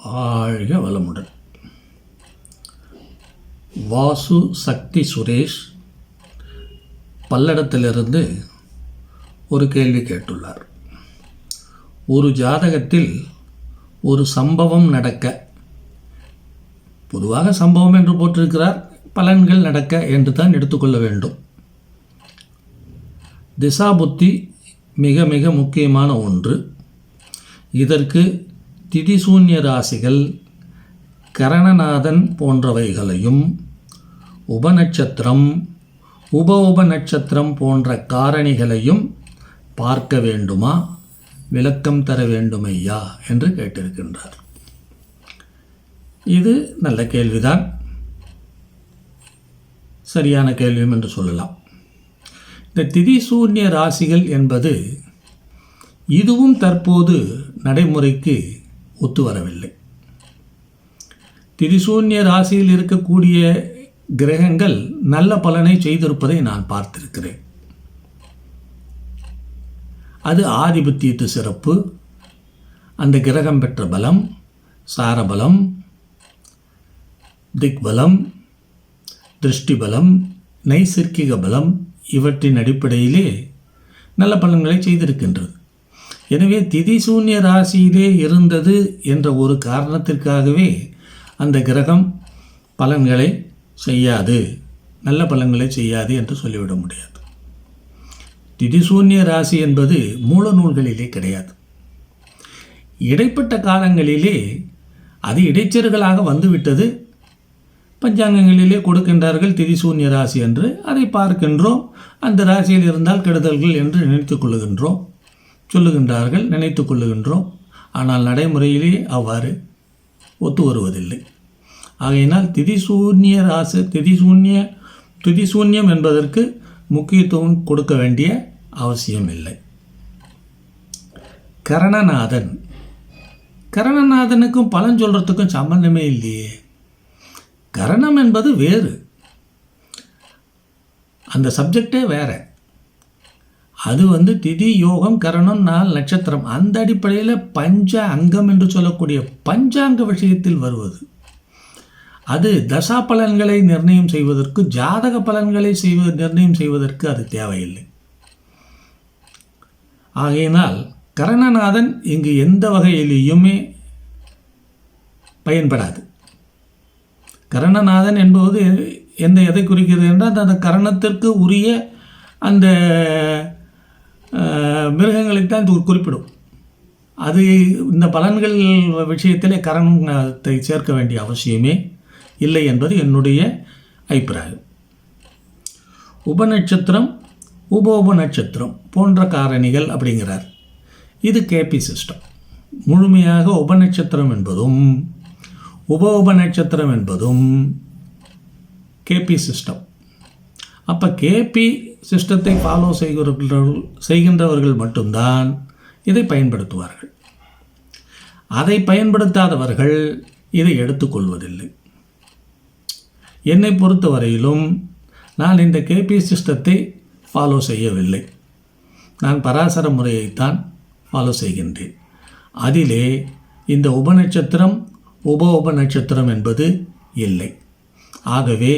வாழ்க வளமுடன். வாசு சக்தி சுரேஷ் பல்லடத்திலிருந்து ஒரு கேள்வி கேட்டுள்ளார். ஒரு ஜாதகத்தில் ஒரு சம்பவம் நடக்க, பொதுவாக சம்பவம் என்று போட்டிருக்கிறார், பலன்கள் நடக்க என்று தான் எடுத்துக்கொள்ள வேண்டும். திசாபுத்தி மிக மிக முக்கியமான ஒன்று. இதற்கு திதிசூன்ய ராசிகள், கரணநாதன் போன்றவைகளையும், உபநட்சத்திரம், உப நட்சத்திரம் போன்ற காரணிகளையும் பார்க்க வேண்டுமா, விளக்கம் தர வேண்டுமையா என்று கேட்டிருக்கின்றார். இது நல்ல கேள்விதான், சரியான கேள்வியும் என்று சொல்லலாம். இந்த திதிசூன்ய ராசிகள் என்பது இதுவும் தற்போது நடைமுறைக்கு ஒத்து வரவில்லை. திதிசூன்ய ராசியில் இருக்கக்கூடிய கிரகங்கள் நல்ல பலனை செய்திருப்பதை நான் பார்த்திருக்கிறேன். அது ஆதிபத்தியத்து சிறப்பு, அந்த கிரகம் பெற்ற பலம், சாரபலம், திக்பலம், திருஷ்டி பலம், நைசர்கிக பலம், இவற்றின் அடிப்படையிலே நல்ல பலன்களை செய்திருக்கின்றது. எனவே திதிசூன்ய ராசியிலே இருந்தது என்ற ஒரு காரணத்திற்காகவே அந்த கிரகம் பலன்களை செய்யாது, நல்ல பலன்களை செய்யாது என்று சொல்லிவிட முடியாது. திதிசூன்ய ராசி என்பது மூல நூல்களிலே கிடையாது. இடைப்பட்ட காலங்களிலே அது இடைச்சர்களாக வந்துவிட்டது. பஞ்சாங்கங்களிலே கொடுக்கின்றார்கள் திதிசூன்ய ராசி என்று, அதை பார்க்கின்றோம். அந்த ராசியில் இருந்தால் கெடுதல்கள் என்று நினைத்துக் கொள்ளுகின்றோம், சொல்லுகின்றார்கள், நினைத்து கொள்ளுகின்றோம். ஆனால் நடைமுறையிலே அவ்வாறு ஒத்து வருவதில்லை. ஆகையினால் திதிசூன்ய ராசி, திதிசூன்யம் என்பதற்கு முக்கியத்துவம் கொடுக்க வேண்டிய அவசியம் இல்லை. கரணநாதனுக்கும் பலன் சொல்கிறதுக்கும் சம்பந்தமே இல்லையே. கரணம் என்பது வேறு, அந்த சப்ஜெக்டே வேற. அது திதி, யோகம், கரணம், 4 நட்சத்திரம், அந்த அடிப்படையில் பஞ்ச அங்கம் என்று சொல்லக்கூடிய பஞ்சாங்க விஷயத்தில் வருவது. அது தசா பலன்களை நிர்ணயம் செய்வதற்கு, ஜாதக பலன்களை நிர்ணயம் செய்வதற்கு அது தேவையில்லை. ஆகையினால் கரணநாதன் இங்கு எந்த வகையிலேயுமே பயன்படாது. கரணநாதன் என்பது எதை குறிக்கிறது என்றால், அந்த கரணத்திற்கு உரிய அந்த மிருகங்களைத்தான் குறிப்பிடும். அது இந்த பலன்கள் விஷயத்திலே கரணத்தை சேர்க்க வேண்டிய அவசியமே இல்லை என்பது என்னுடைய அபிப்பிராயம். உபநட்சத்திரம், உப நட்சத்திரம் போன்ற காரணிகள் அப்படிங்கிறார். இது கேபி சிஸ்டம். முழுமையாக உபநட்சத்திரம் என்பதும் உப நட்சத்திரம் என்பதும் கேபி சிஸ்டம். அப்போ கேபி சிஸ்டத்தை ஃபாலோ செய்கின்றவர்கள் மட்டும்தான் இதை பயன்படுத்துவார்கள். அதை பயன்படுத்தாதவர்கள் இதை எடுத்துக்கொள்வதில்லை. என்னை பொறுத்தவரையிலும் நான் இந்த கேபி சிஸ்டத்தை ஃபாலோ செய்யவில்லை. நான் பராசர முறையைத்தான் ஃபாலோ செய்கின்றேன். அதிலே இந்த உபநட்சத்திரம், உப நட்சத்திரம் என்பது இல்லை. ஆகவே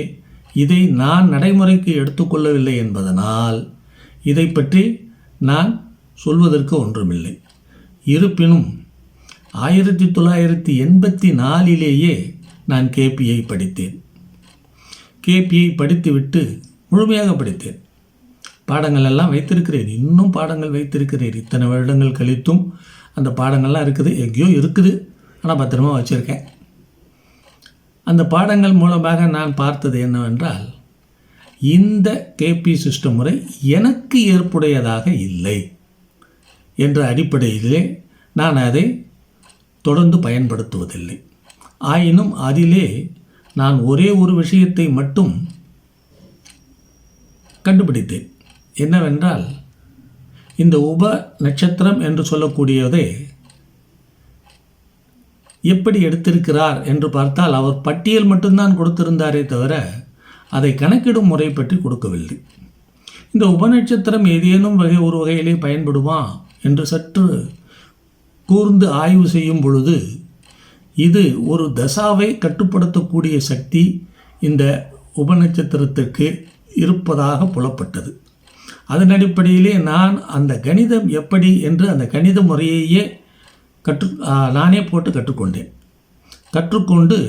இதை நான் நடைமுறைக்கு எடுத்துக்கொள்ளவில்லை என்பதனால் இதை பற்றி நான் சொல்வதற்கு ஒன்றுமில்லை. இருப்பினும் 1984 நான் கேபியை படித்தேன். கேபியை படித்துவிட்டு முழுமையாக படித்தேன். பாடங்கள் எல்லாம் வைத்திருக்கிறேன், இன்னும் பாடங்கள் வைத்திருக்கிறேன். இத்தனை வருடங்கள் கழித்தும் அந்த பாடங்கள்லாம் இருக்குது, எங்கேயோ இருக்குது, ஆனால் பத்திரமா வச்சுருக்கேன். அந்த பாடங்கள் மூலமாக நான் பார்த்தது என்னவென்றால், இந்த கேபி சிஸ்டம் முறை எனக்கு ஏற்புடையதாக இல்லை என்ற அடிப்படையிலே நான் அதை தொடர்ந்து பயன்படுத்துவதில்லை. ஆயினும் அதிலே நான் ஒரே ஒரு விஷயத்தை மட்டும் கண்டுபிடித்தேன். என்னவென்றால், இந்த உப நட்சத்திரம் என்று சொல்லக்கூடியதை எப்படி எடுத்திருக்கிறார் என்று பார்த்தால், அவர் பட்டியல் மட்டும்தான் கொடுத்திருந்தாரே தவிர அதை கணக்கிடும் முறை பற்றி கொடுக்கவில்லை. இந்த உபநட்சத்திரம் ஏதேனும் ஒரு வகையிலே பயன்படுமா என்று சற்று கூர்ந்து ஆய்வு செய்யும் பொழுது இது ஒரு தசாவை கட்டுப்படுத்தக்கூடிய சக்தி இந்த உபநட்சத்திரத்திற்கு இருப்பதாக புலப்பட்டது. அதன் அடிப்படையிலே நான் அந்த கணிதம் எப்படி என்று அந்த கணித முறையையே நானே போட்டு கற்றுக்கொண்டு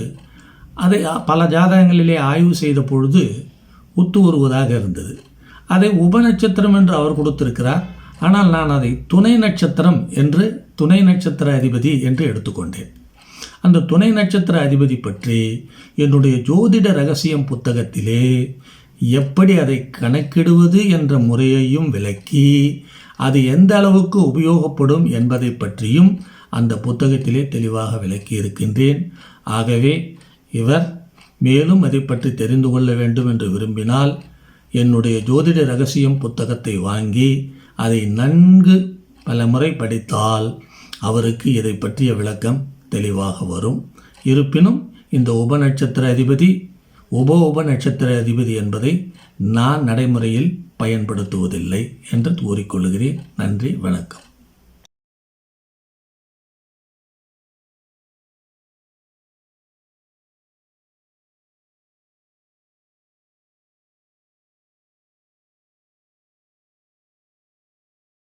அதை பல ஜாதகங்களிலே ஆய்வு செய்த பொழுது ஒத்து வருவதாக இருந்தது. அதை உபநட்சத்திரம் என்று அவர் கொடுத்திருக்கிறார். ஆனால் நான் அதை துணை நட்சத்திர அதிபதி என்று எடுத்துக்கொண்டேன். அந்த துணை நட்சத்திர அதிபதி பற்றி என்னுடைய ஜோதிட ரகசியம் புத்தகத்திலே எப்படி அதை கணக்கிடுவது என்ற முறையையும் விளக்கி அது எந்த அளவுக்கு உபயோகப்படும் என்பதை பற்றியும் அந்த புத்தகத்திலே தெளிவாக விளக்கி இருக்கின்றேன். ஆகவே இவர் மேலும் அதை பற்றி தெரிந்து கொள்ள வேண்டும் என்று விரும்பினால் என்னுடைய ஜோதிட ரகசியம் புத்தகத்தை வாங்கி அதை நன்கு பல முறை படித்தால் அவருக்கு இதை பற்றிய விளக்கம் தெளிவாக வரும். இருப்பினும் இந்த உபநட்சத்திர அதிபதி உபநட்சத்திர அதிபதி என்பதை நான் நடைமுறையில் பயன்படுத்துவதில்லை என்று கூறிக்கொள்கிறேன். நன்றி, வணக்கம்.